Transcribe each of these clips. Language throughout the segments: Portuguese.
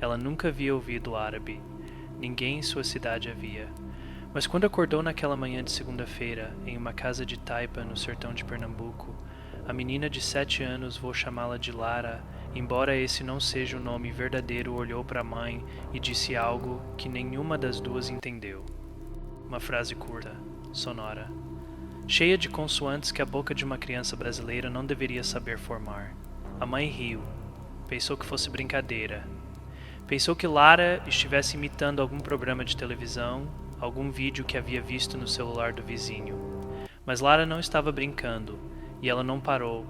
Ela nunca havia ouvido árabe. Ninguém em sua cidade havia. Mas quando acordou naquela manhã de segunda-feira, em uma casa de taipa no sertão de Pernambuco, a menina de 7 anos, vou chamá-la de Lara, embora esse não seja o nome verdadeiro, olhou para a mãe e disse algo que nenhuma das duas entendeu. Uma frase curta, sonora, cheia de consoantes que a boca de uma criança brasileira não deveria saber formar. A mãe riu. Pensou que fosse brincadeira. Pensou que Lara estivesse imitando algum programa de televisão, algum vídeo que havia visto no celular do vizinho. Mas Lara não estava brincando, e ela não parou.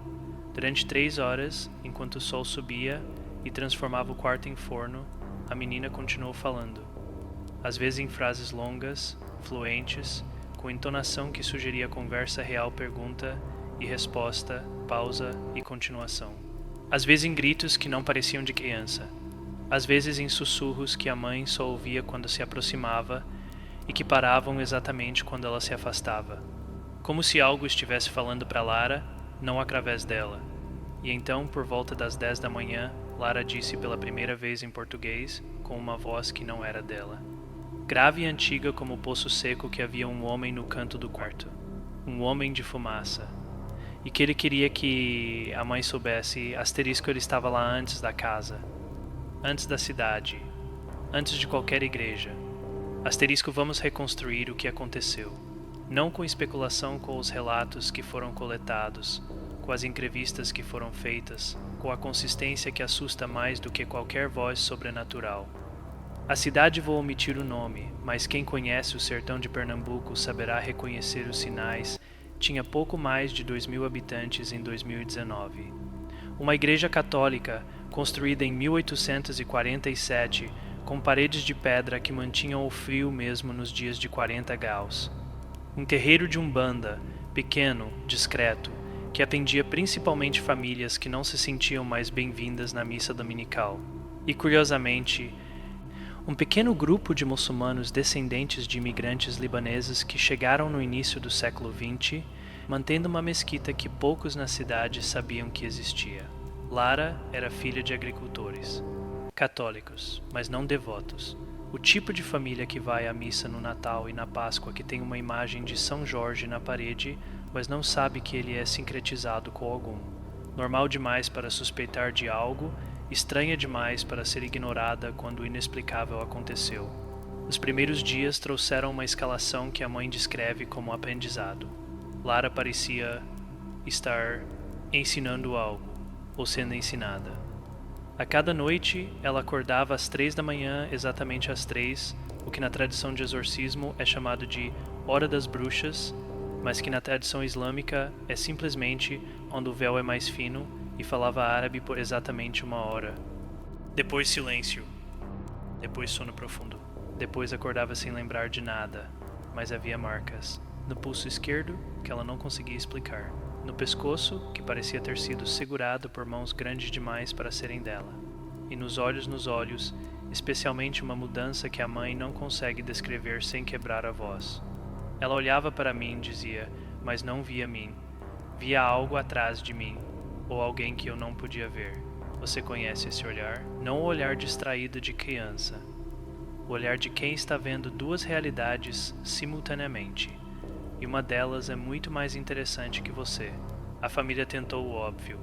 Durante 3 horas, enquanto o sol subia e transformava o quarto em forno, a menina continuou falando. Às vezes em frases longas, fluentes, com entonação que sugeria conversa real, pergunta e resposta, pausa e continuação. Às vezes em gritos que não pareciam de criança. Às vezes em sussurros que a mãe só ouvia quando se aproximava e que paravam exatamente quando ela se afastava. Como se algo estivesse falando para Lara, não através dela. E então, por volta das 10 da manhã, Lara disse pela primeira vez em português, com uma voz que não era dela. Grave e antiga como o poço seco, que havia um homem no canto do quarto. Um homem de fumaça. E que ele queria que a mãe soubesse, asterisco, ele estava lá antes da casa. Antes da cidade. Antes de qualquer igreja. Asterisco, vamos reconstruir o que aconteceu. Não com especulação, com os relatos que foram coletados, com as entrevistas que foram feitas, com a consistência que assusta mais do que qualquer voz sobrenatural. A cidade, vou omitir o nome, mas quem conhece o sertão de Pernambuco saberá reconhecer os sinais, tinha pouco mais de 2.000 habitantes em 2019. Uma igreja católica, construída em 1847, com paredes de pedra que mantinham o frio mesmo nos dias de 40 graus. Um terreiro de umbanda, pequeno, discreto, que atendia principalmente famílias que não se sentiam mais bem-vindas na missa dominical. E, curiosamente, um pequeno grupo de muçulmanos descendentes de imigrantes libaneses que chegaram no início do século XX, mantendo uma mesquita que poucos na cidade sabiam que existia. Lara era filha de agricultores. Católicos, mas não devotos. O tipo de família que vai à missa no Natal e na Páscoa, que tem uma imagem de São Jorge na parede, mas não sabe que ele é sincretizado com algum. Normal demais para suspeitar de algo, estranha demais para ser ignorada quando o inexplicável aconteceu. Os primeiros dias trouxeram uma escalação que a mãe descreve como aprendizado. Lara parecia estar ensinando algo, ou sendo ensinada. A cada noite, ela acordava às 3 da manhã, exatamente às 3, o que na tradição de exorcismo é chamado de Hora das Bruxas, mas que na tradição islâmica é simplesmente onde o véu é mais fino, e falava árabe por exatamente 1 hora. Depois silêncio. Depois sono profundo. Depois acordava sem lembrar de nada, mas havia marcas. No pulso esquerdo, que ela não conseguia explicar. No pescoço, que parecia ter sido segurado por mãos grandes demais para serem dela. E nos olhos, especialmente uma mudança que a mãe não consegue descrever sem quebrar a voz. Ela olhava para mim, dizia, mas não via mim. Via algo atrás de mim, ou alguém que eu não podia ver. Você conhece esse olhar? Não o olhar distraído de criança. O olhar de quem está vendo 2 realidades simultaneamente. E uma delas é muito mais interessante que você. A família tentou o óbvio.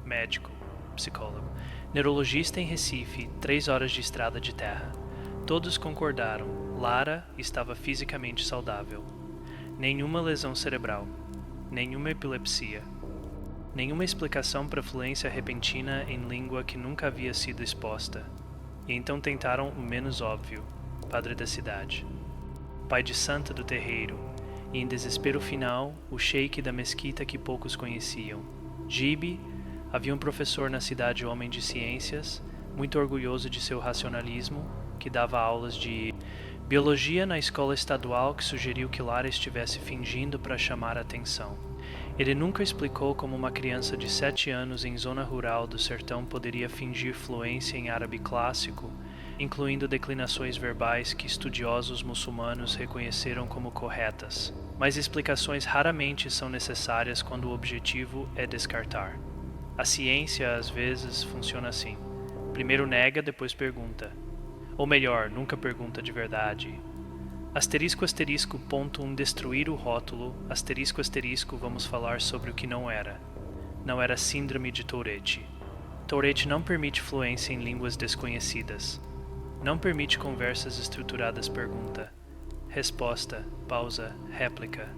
Médico, psicólogo, neurologista em Recife, 3 horas de estrada de terra. Todos concordaram. Lara estava fisicamente saudável. Nenhuma lesão cerebral. Nenhuma epilepsia. Nenhuma explicação para fluência repentina em língua que nunca havia sido exposta. E então tentaram o menos óbvio, padre da cidade. Pai de santa do terreiro, e em desespero final, o sheik da mesquita que poucos conheciam. Gibi havia um professor na cidade, homem de ciências, muito orgulhoso de seu racionalismo, que dava aulas de biologia na escola estadual, que sugeriu que Lara estivesse fingindo para chamar a atenção. Ele nunca explicou como uma criança de 7 anos em zona rural do sertão poderia fingir fluência em árabe clássico, incluindo declinações verbais que estudiosos muçulmanos reconheceram como corretas. Mas explicações raramente são necessárias quando o objetivo é descartar. A ciência, às vezes, funciona assim. Primeiro nega, depois pergunta. Ou melhor, nunca pergunta de verdade. Asterisco asterisco ponto destruir o rótulo, asterisco asterisco vamos falar sobre o que não era. Não era síndrome de Tourette. Tourette não permite fluência em línguas desconhecidas. Não permite conversas estruturadas pergunta, resposta, pausa, réplica.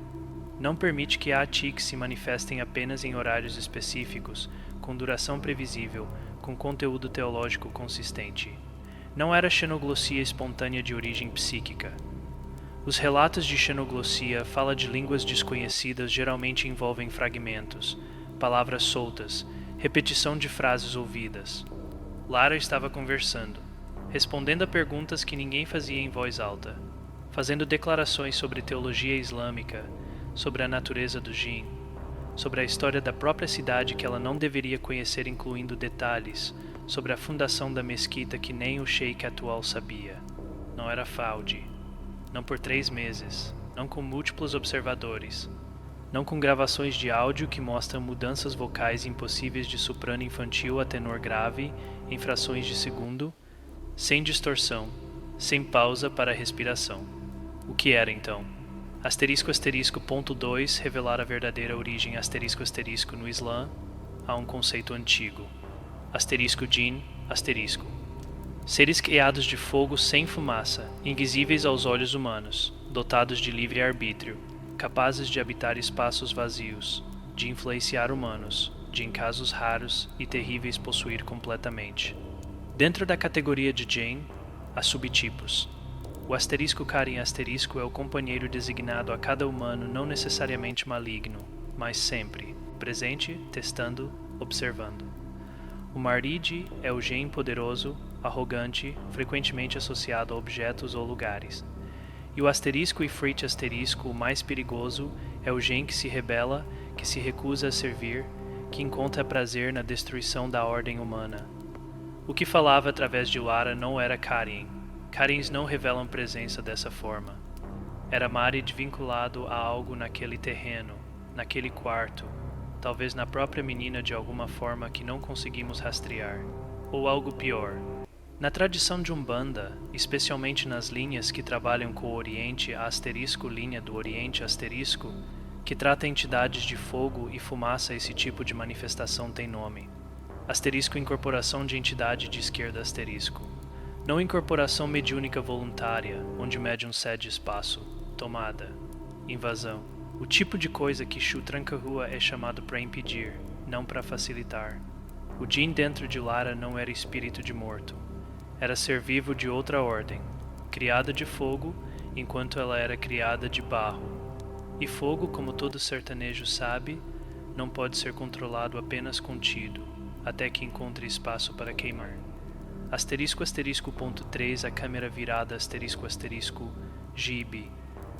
Não permite que a tics se manifestem apenas em horários específicos, com duração previsível, com conteúdo teológico consistente. Não era xenoglossia espontânea de origem psíquica. Os relatos de xenoglossia, fala de línguas desconhecidas, geralmente envolvem fragmentos, palavras soltas, repetição de frases ouvidas. Lara estava conversando, respondendo a perguntas que ninguém fazia em voz alta, fazendo declarações sobre teologia islâmica, sobre a natureza do jinn, sobre a história da própria cidade que ela não deveria conhecer, incluindo detalhes sobre a fundação da mesquita que nem o sheik atual sabia. Não era Fauci. Não por 3 meses. Não com múltiplos observadores. Não com gravações de áudio que mostram mudanças vocais impossíveis de soprano infantil a tenor grave em frações de segundo, sem distorção, sem pausa para a respiração. O que era então? Asterisco asterisco ponto 2 revelar a verdadeira origem asterisco asterisco no Islã a um conceito antigo. Asterisco jinn, asterisco. Seres criados de fogo sem fumaça, invisíveis aos olhos humanos, dotados de livre arbítrio, capazes de habitar espaços vazios, de influenciar humanos, de em casos raros e terríveis possuir completamente. Dentro da categoria de jinn, há subtipos. O asterisco Karin asterisco é o companheiro designado a cada humano não necessariamente maligno, mas sempre, presente, testando, observando. O Maridi é o jinn poderoso, arrogante, frequentemente associado a objetos ou lugares. E o asterisco Ifrit asterisco, o mais perigoso, é o jinn que se rebela, que se recusa a servir, que encontra prazer na destruição da ordem humana. O que falava através de Lara não era Karin. Karins não revelam presença dessa forma. Era Marid vinculado a algo naquele terreno, naquele quarto, talvez na própria menina de alguma forma que não conseguimos rastrear. Ou algo pior. Na tradição de Umbanda, especialmente nas linhas que trabalham com o Oriente, a asterisco linha do Oriente asterisco, que trata entidades de fogo e fumaça, esse tipo de manifestação tem nome. Asterisco incorporação de entidade de esquerda asterisco. Não incorporação mediúnica voluntária, onde o médium cede espaço, tomada, invasão. O tipo de coisa que Shu tranca-rua é chamado para impedir, não para facilitar. O jinn dentro de Lara não era espírito de morto. Era ser vivo de outra ordem, criada de fogo, enquanto ela era criada de barro. E fogo, como todo sertanejo sabe, não pode ser controlado, apenas contido, até que encontre espaço para queimar. Asterisco asterisco ponto 3, a câmera virada asterisco asterisco Gibi.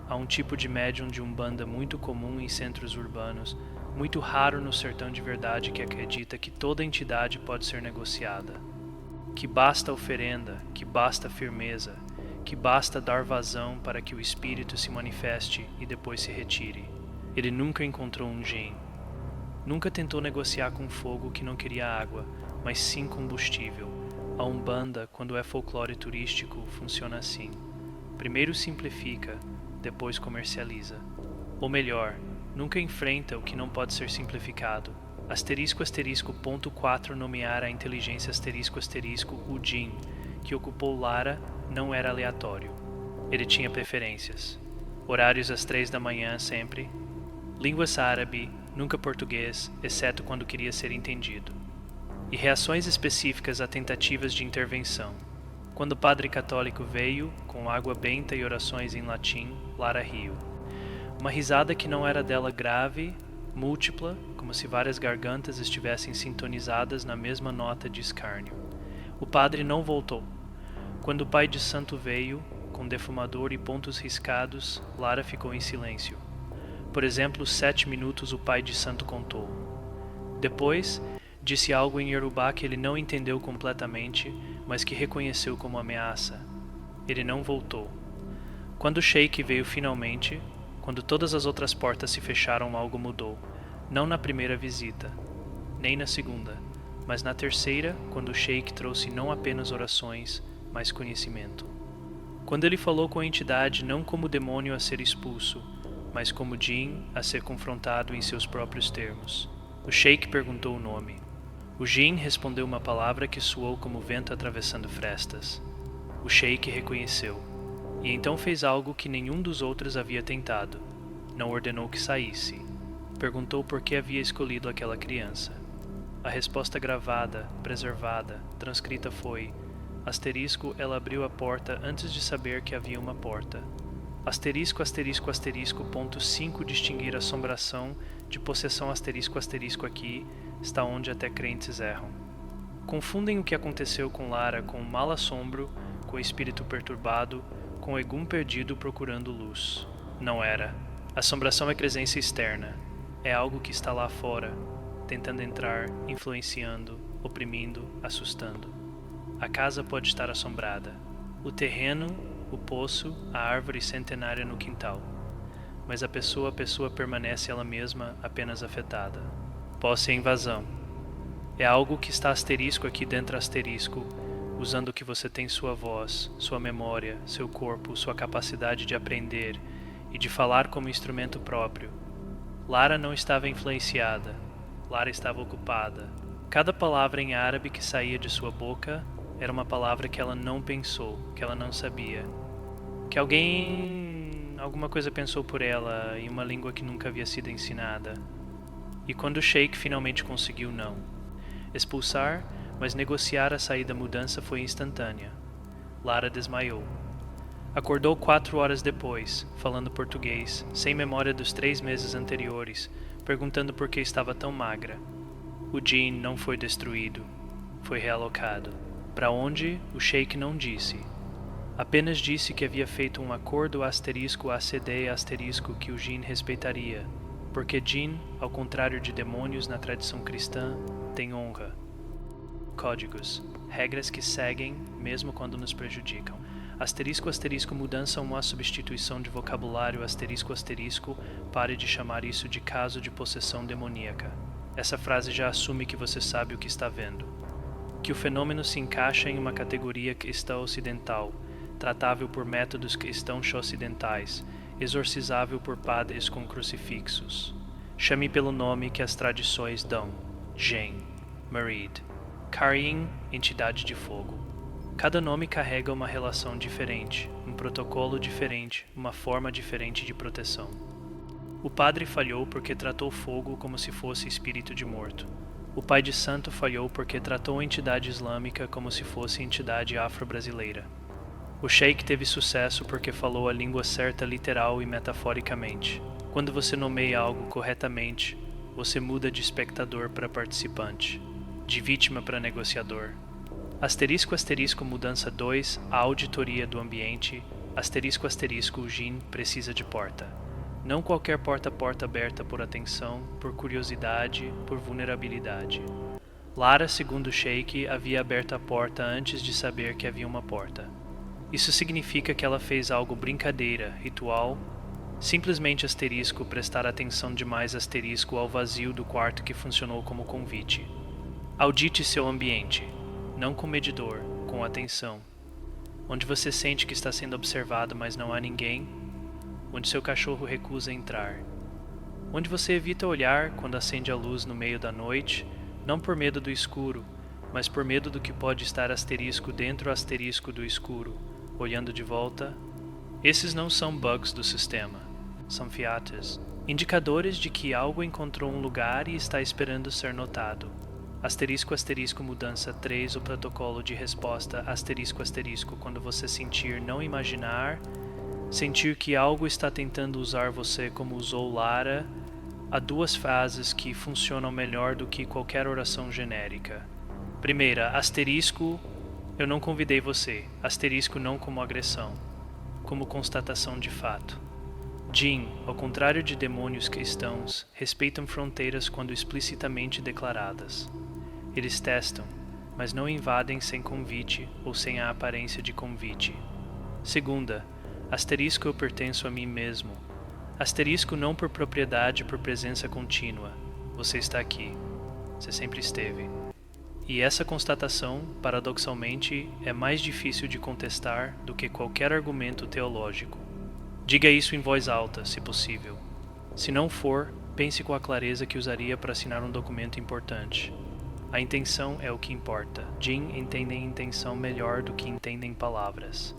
Há um tipo de médium de Umbanda muito comum em centros urbanos, muito raro no sertão de verdade, que acredita que toda entidade pode ser negociada. Que basta oferenda, que basta firmeza, que basta dar vazão para que o espírito se manifeste e depois se retire. Ele nunca encontrou um jinn. Nunca tentou negociar com fogo que não queria água, mas sim combustível. A Umbanda, quando é folclore turístico, funciona assim. Primeiro simplifica, depois comercializa. Ou melhor, nunca enfrenta o que não pode ser simplificado. Asterisco asterisco ponto 4 nomear a inteligência asterisco asterisco o jinn, que ocupou Lara, não era aleatório. Ele tinha preferências. Horários às 3 da manhã sempre. Línguas árabe, nunca português, exceto quando queria ser entendido. E reações específicas a tentativas de intervenção. Quando o padre católico veio, com água benta e orações em latim, Lara riu. Uma risada que não era dela grave, múltipla, como se várias gargantas estivessem sintonizadas na mesma nota de escárnio. O padre não voltou. Quando o pai de santo veio, com defumador e pontos riscados, Lara ficou em silêncio. Por exemplo, 7 minutos o pai de santo contou. Depois, disse algo em Yorubá que ele não entendeu completamente, mas que reconheceu como ameaça. Ele não voltou. Quando o sheik veio finalmente, quando todas as outras portas se fecharam, algo mudou. Não na primeira visita, nem na segunda, mas na terceira, quando o sheik trouxe não apenas orações, mas conhecimento. Quando ele falou com a entidade não como demônio a ser expulso, mas como djinn a ser confrontado em seus próprios termos. O sheik perguntou o nome. O djinn respondeu uma palavra que soou como vento atravessando frestas. O sheik reconheceu, e então fez algo que nenhum dos outros havia tentado. Não ordenou que saísse. Perguntou por que havia escolhido aquela criança. A resposta gravada, preservada, transcrita foi: asterisco, ela abriu a porta antes de saber que havia uma porta. Asterisco, asterisco, asterisco, ponto 5, distinguir assombração de possessão asterisco, asterisco aqui, está onde até crentes erram. Confundem o que aconteceu com Lara com o mal assombro, com o espírito perturbado, com o egum perdido procurando luz. Não era. Assombração é presença externa. É algo que está lá fora, tentando entrar, influenciando, oprimindo, assustando. A casa pode estar assombrada. O terreno, o poço, a árvore centenária no quintal. Mas a pessoa permanece ela mesma apenas afetada. Posse é invasão. É algo que está asterisco aqui dentro asterisco, usando que você tem sua voz, sua memória, seu corpo, sua capacidade de aprender e de falar como instrumento próprio. Lara não estava influenciada. Lara estava ocupada. Cada palavra em árabe que saía de sua boca era uma palavra que ela não pensou, que ela não sabia. Que alguma coisa pensou por ela em uma língua que nunca havia sido ensinada. E quando o sheik finalmente conseguiu não expulsar, mas negociar a saída da mudança foi instantânea. Lara desmaiou. Acordou 4 horas depois, falando português, sem memória dos 3 meses anteriores, perguntando por que estava tão magra. O djinn não foi destruído, foi realocado. Para onde, o sheik não disse. Apenas disse que havia feito um acordo asterisco ACD asterisco que o djinn respeitaria, porque djinn, ao contrário de demônios na tradição cristã, tem honra. Códigos, regras que seguem mesmo quando nos prejudicam. Asterisco asterisco mudança uma substituição de vocabulário asterisco asterisco, pare de chamar isso de caso de possessão demoníaca. Essa frase já assume que você sabe o que está vendo. Que o fenômeno se encaixa em uma categoria cristã ocidental, tratável por métodos cristãos ocidentais, exorcizável por padres com crucifixos. Chame pelo nome que as tradições dão: Jen, Marid, Karin, entidade de fogo. Cada nome carrega uma relação diferente, um protocolo diferente, uma forma diferente de proteção. O padre falhou porque tratou fogo como se fosse espírito de morto. O pai de santo falhou porque tratou a entidade islâmica como se fosse entidade afro-brasileira. O sheik teve sucesso porque falou a língua certa literal e metaforicamente. Quando você nomeia algo corretamente, você muda de espectador para participante, de vítima para negociador. Asterisco asterisco mudança 2, a auditoria do ambiente, asterisco asterisco o djinn precisa de porta. Não qualquer porta aberta por atenção, por curiosidade, por vulnerabilidade. Lara, segundo o sheik, havia aberto a porta antes de saber que havia uma porta. Isso significa que ela fez algo brincadeira, ritual, simplesmente asterisco prestar atenção demais asterisco ao vazio do quarto que funcionou como convite. Audite seu ambiente. Não com medidor, com atenção. Onde você sente que está sendo observado, mas não há ninguém. Onde seu cachorro recusa entrar. Onde você evita olhar quando acende a luz no meio da noite, não por medo do escuro, mas por medo do que pode estar asterisco dentro asterisco do escuro, olhando de volta. Esses não são bugs do sistema, são fiates, indicadores de que algo encontrou um lugar e está esperando ser notado. Asterisco asterisco mudança 3, o protocolo de resposta asterisco asterisco quando você sentir não imaginar, sentir que algo está tentando usar você como usou Lara. Há 2 frases que funcionam melhor do que qualquer oração genérica. Primeira, asterisco, eu não convidei você, asterisco não como agressão, como constatação de fato. Djinn, ao contrário de demônios cristãos, respeitam fronteiras quando explicitamente declaradas. Eles testam, mas não invadem sem convite ou sem a aparência de convite. Segunda, asterisco eu pertenço a mim mesmo. Asterisco não por propriedade, por presença contínua. Você está aqui. Você sempre esteve. E essa constatação, paradoxalmente, é mais difícil de contestar do que qualquer argumento teológico. Diga isso em voz alta, se possível. Se não for, pense com a clareza que usaria para assinar um documento importante. A intenção é o que importa. Jin entendem intenção melhor do que entendem palavras.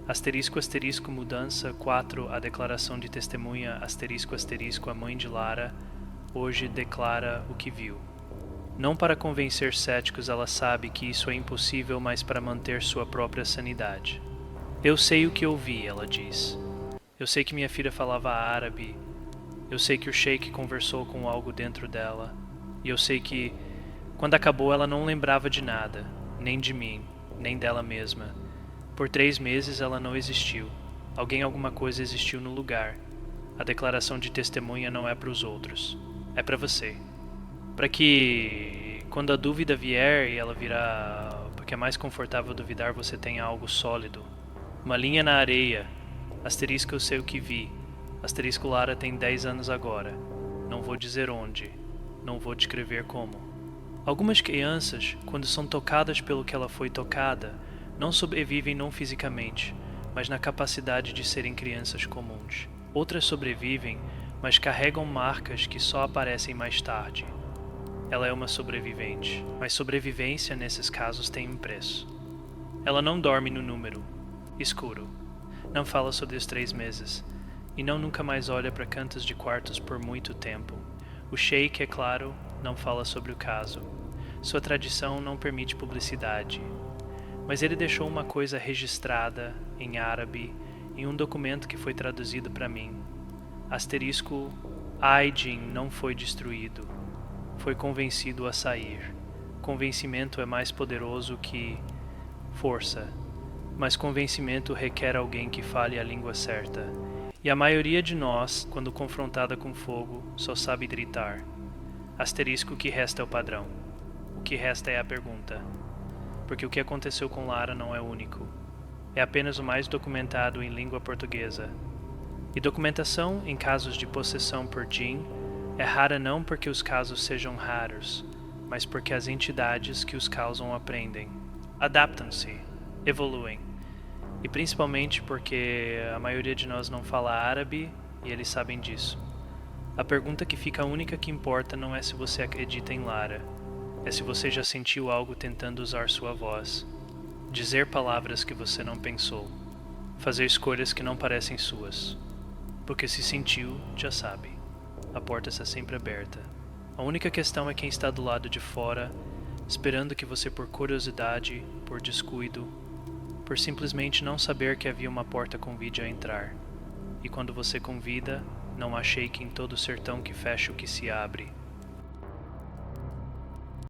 Asterisco, asterisco, mudança 4, a declaração de testemunha, asterisco, asterisco, a mãe de Lara, hoje declara o que viu. Não para convencer céticos, ela sabe que isso é impossível, mas para manter sua própria sanidade. Eu sei o que ouvi, ela diz. Eu sei que minha filha falava árabe. Eu sei que o sheik conversou com algo dentro dela. E eu sei que, quando acabou, ela não lembrava de nada, nem de mim, nem dela mesma. Por 3 meses ela não existiu. Alguma coisa existiu no lugar. A declaração de testemunha não é para os outros. É para você. Para que, quando a dúvida vier e ela virá, porque é mais confortável duvidar, você tenha algo sólido. Uma linha na areia. Asterisco, eu sei o que vi. Asterisco, Lara tem 10 anos agora. Não vou dizer onde. Não vou descrever como. Algumas crianças, quando são tocadas pelo que ela foi tocada, não sobrevivem não fisicamente, mas na capacidade de serem crianças comuns. Outras sobrevivem, mas carregam marcas que só aparecem mais tarde. Ela é uma sobrevivente, mas sobrevivência nesses casos tem um preço. Ela não dorme no número escuro, não fala sobre os 3 meses, e não nunca mais olha para cantos de quartos por muito tempo. O sheik, é claro, não fala sobre o caso. Sua tradição não permite publicidade. Mas ele deixou uma coisa registrada, em árabe, em um documento que foi traduzido para mim. Asterisco, Aydin não foi destruído. Foi convencido a sair. Convencimento é mais poderoso que força, mas convencimento requer alguém que fale a língua certa. E a maioria de nós, quando confrontada com fogo, só sabe gritar. Asterisco, o que resta é o padrão. O que resta é a pergunta. Porque o que aconteceu com Lara não é único. É apenas o mais documentado em língua portuguesa. E documentação em casos de possessão por Jin é rara não porque os casos sejam raros, mas porque as entidades que os causam aprendem, adaptam-se, evoluem. E principalmente porque a maioria de nós não fala árabe e eles sabem disso. A pergunta que fica a única que importa não é se você acredita em Lara, é se você já sentiu algo tentando usar sua voz, dizer palavras que você não pensou, fazer escolhas que não parecem suas. Porque se sentiu, já sabe. A porta está sempre aberta. A única questão é quem está do lado de fora, esperando que você, por curiosidade, por descuido, por simplesmente não saber que havia uma porta, convide a entrar. E quando você convida, não há sheik em todo o sertão que fecha o que se abre.